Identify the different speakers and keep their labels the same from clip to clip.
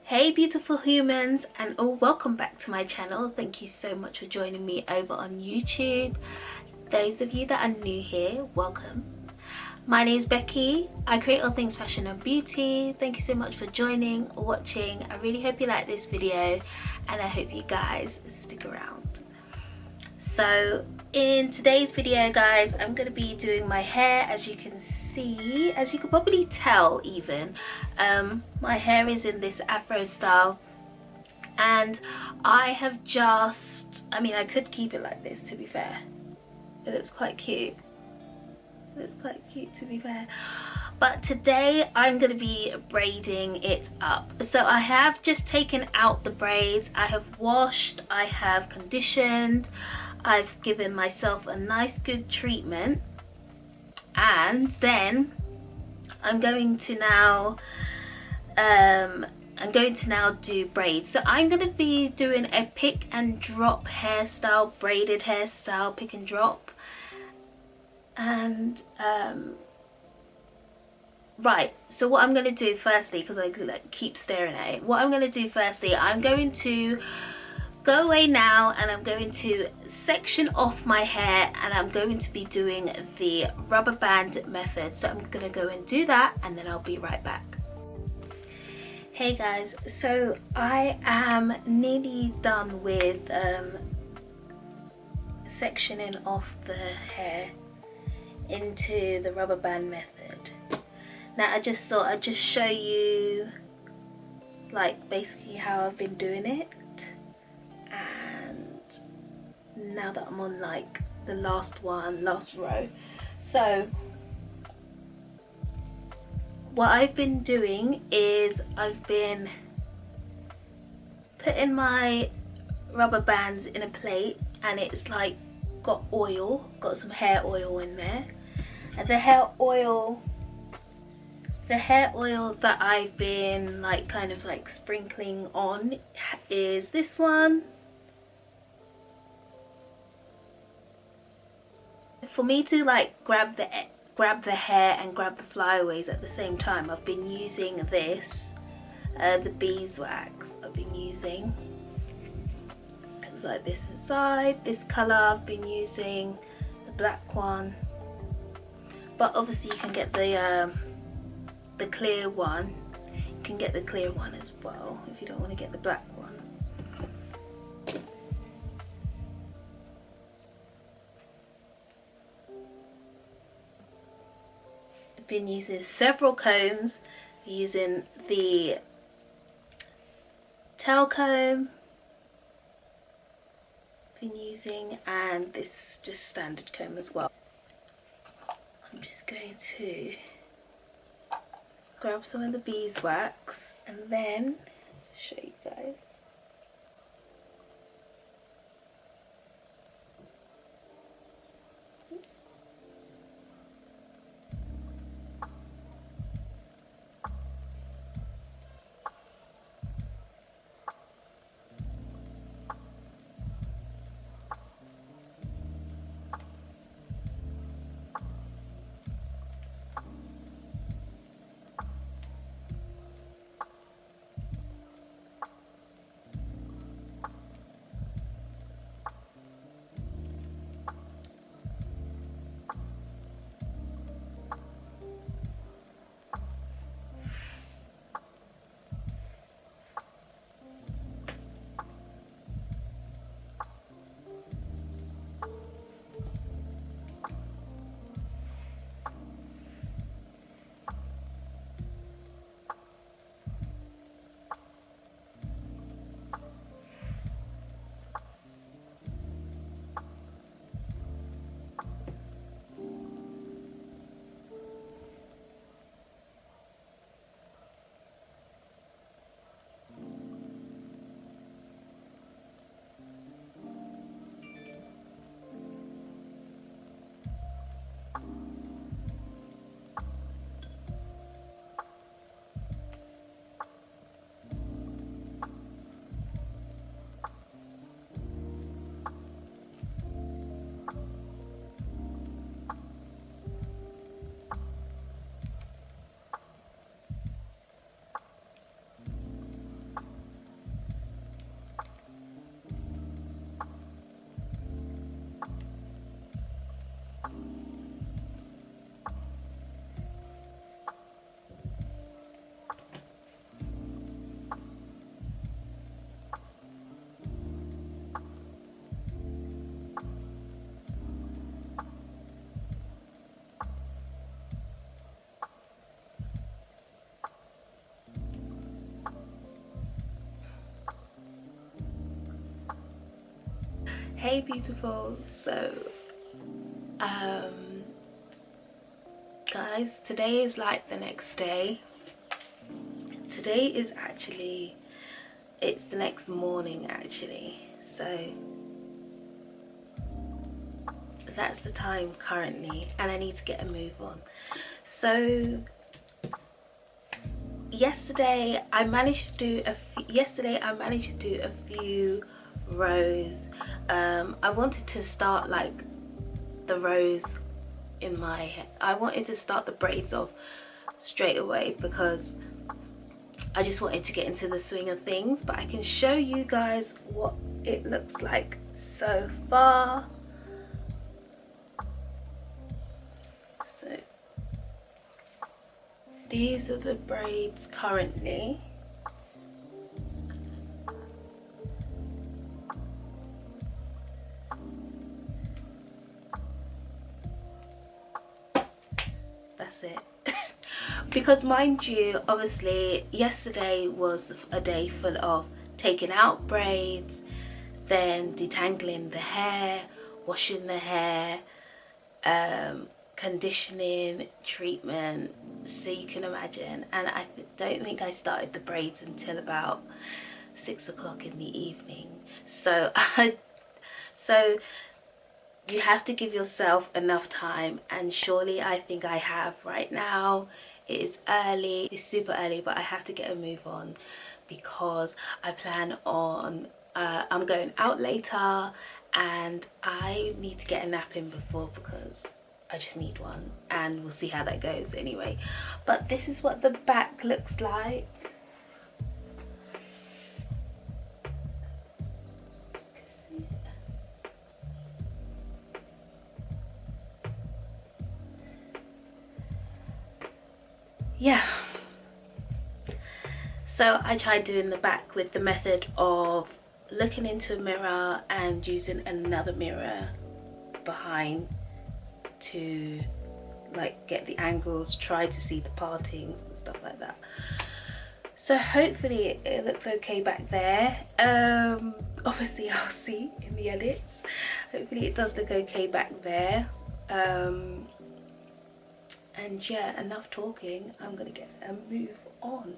Speaker 1: Hey beautiful humans, and welcome back to my channel. Thank you so much for joining me over on YouTube. Those of you that are new here, welcome. My name is Becky. I create all things fashion and beauty. Thank you so much for joining or watching. I really hope you like this video and I hope you guys stick around. So in today's video guys, I'm going to be doing my hair. As you can see, as you can probably tell even, my hair is in this afro style, and I have just, I could keep it like this, to be fair. It looks quite cute. It's quite cute, to be fair, but today I'm going to be braiding it up. So I have just taken out the braids, I have washed, I have conditioned, I've given myself a nice good treatment, and then I'm going to now do braids. So I'm going to be doing a pick and drop hairstyle, braided hairstyle, pick and drop. And right, so what I'm going to do firstly, because I keep staring at it, what I'm going to do firstly, I'm going to go away now and I'm going to section off my hair, and I'm going to be doing the rubber band method. So I'm going to go and do that and then I'll be right back. Hey guys, so I am nearly done with sectioning off the hair into the rubber band method. Now I just thought I'd just show you like basically how I've been doing it, and now that I'm on like the last row. So what I've been doing is I've been putting my rubber bands in a plate, and it's like got some hair oil in there. And the hair oil that I've been like kind of like sprinkling on is this one. For me to like grab the hair and grab the flyaways at the same time, I've been using this, the beeswax I've been using. It's like this inside, this colour. I've been using the black one, but obviously you can get the clear one. You can get the clear one as well if you don't want to get the black one. I've been using several combs, using the tail comb, been using, and this just standard comb as well. I'm just going to grab some of the beeswax and then show you guys. Hey beautiful. So guys, today is like the next day. Today is actually, it's the next morning actually, so that's the time currently, and I need to get a move on. So yesterday I managed to do a few rows. I wanted to start like the rows in my head. I wanted to start the braids off straight away because I just wanted to get into the swing of things, but I can show you guys what it looks like so far. So these are the braids currently. That's it. Because mind you, obviously yesterday was a day full of taking out braids, then detangling the hair, washing the hair, conditioning, treatment, so you can imagine. And I don't think I started the braids until about 6 o'clock in the evening. So so you have to give yourself enough time, and surely I think I have right now. It is early, it's super early, but I have to get a move on because I plan on I'm going out later and I need to get a nap in before, because I just need one, and we'll see how that goes anyway. But this is what the back looks like. Yeah, so I tried doing the back with the method of looking into a mirror and using another mirror behind to like get the angles, try to see the partings and stuff like that. So hopefully it looks okay back there. Obviously I'll see in the edits. Hopefully it does look okay back there. And yeah, enough talking, I'm gonna get a move on.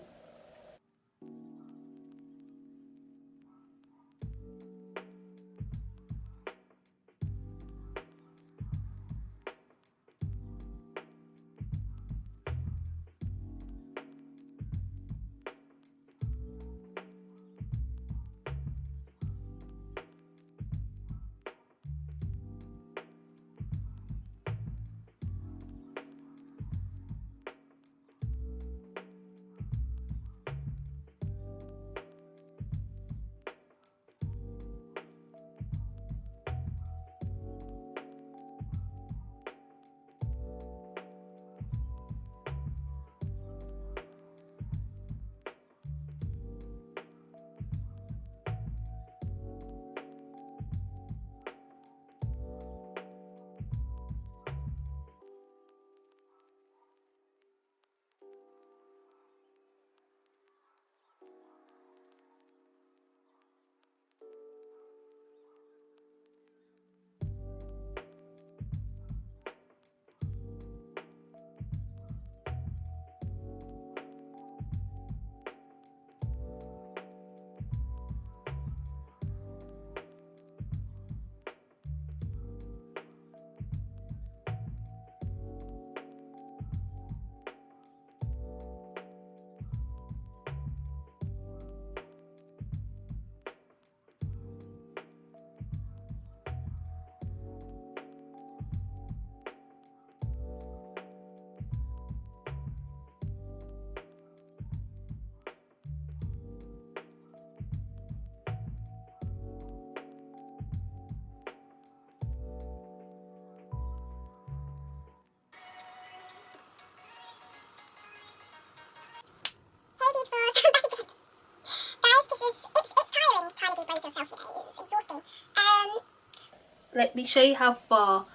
Speaker 1: Let me show you how far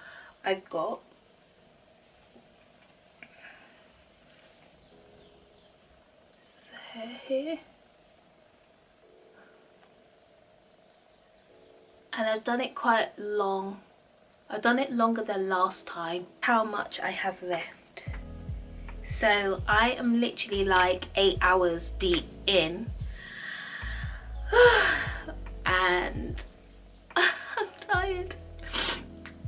Speaker 1: I've got. So here. And I've done it quite long. I've done it longer than last time. How much I have left. So I am literally like 8 hours deep in. And I'm tired.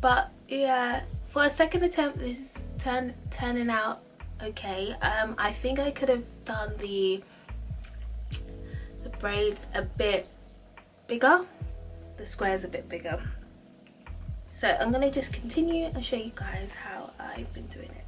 Speaker 1: But yeah, for a second attempt, this is turning out okay. I think I could have done the braids a bit bigger, the squares a bit bigger. So I'm gonna just continue and show you guys how I've been doing it.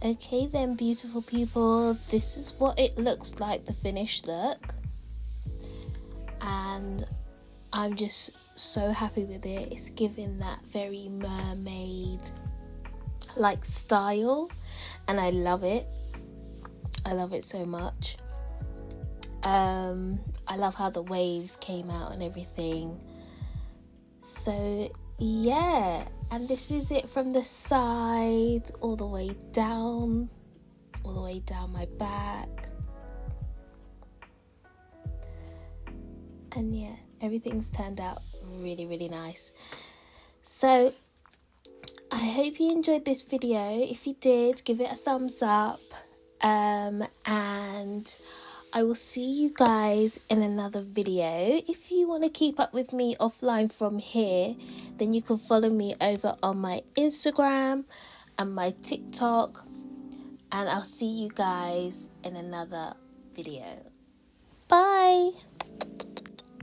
Speaker 1: Okay then, beautiful people, this is what it looks like, the finished look, and I'm just so happy with it. It's giving that very mermaid like style, and I love it. I love it so much. I love how the waves came out and everything. So yeah, and this is it from the side all the way down my back. And yeah, everything's turned out really, really nice. So I hope you enjoyed this video. If you did, give it a thumbs up, and I will see you guys in another video. If you want to keep up with me offline from here, then you can follow me over on my Instagram and my TikTok, and I'll see you guys in another video. Bye.